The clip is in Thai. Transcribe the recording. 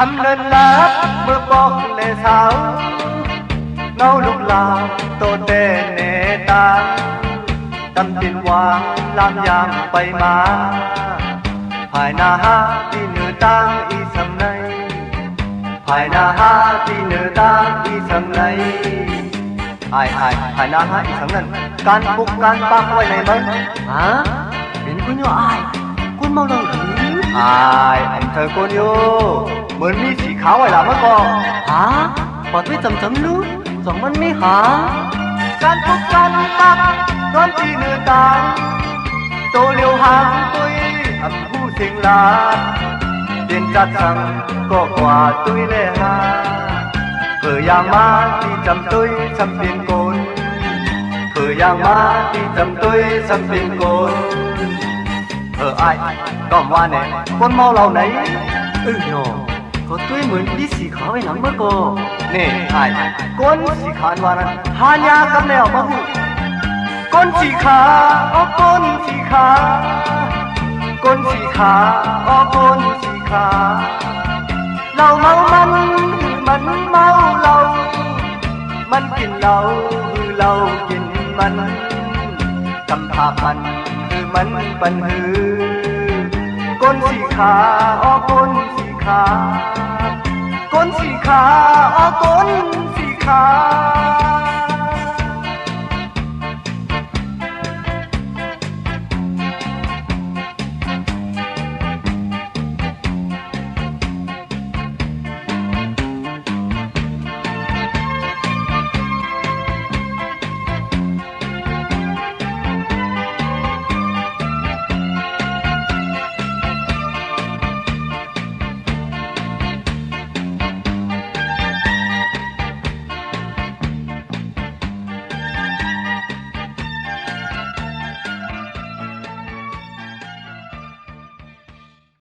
ำเนินลับเมื่อบอกเลยสาวเงาลูกลาวโตเตเนตาดำดินวางลามยางไปมาภายนาฮาที่เหนือตางอีสังในภายนาฮาที่เหนือตางอีสังในไอ้ภายนาฮาอีสังนั้นการปลุกการปักไว้ในมันฮะเป็นคุณโยอายคุณเมาแล้วหรืออันเธอคนอยู่เหมือนมีสีขาวไว้ละเมื่อก่อนฮะปอดไว้จำรู้สองมันไม่หาการปลุกการปักนอนที่เหนือตางโตเลียวหางตุยอับผู้เสียงลาเด่นจัดสั่งก็กว่าตุยเลยฮาเผื่อยางมาที่จำตุยจำเป็นโกนเผื่อยางมาที่จำตุยจำเป็นโกนไอ้ก็ว่าเนี่ยคนเมาเหล่าไหนเนาะก็ตัวเหมือนพี่สีขาวไอ้หลังเมื่อก่อนนี่ไอ้คนสีขาวว่านั้นหายากันแล้วมาหูคนสีขาวคนสีขาวคนสีขาวคนสีขาวเราเมามันเมาเรามันกินเราเรากินมันคำภาพมันคือมันปันหือก้นสีขาก้นสีขาก้นสีขาก้นสีขา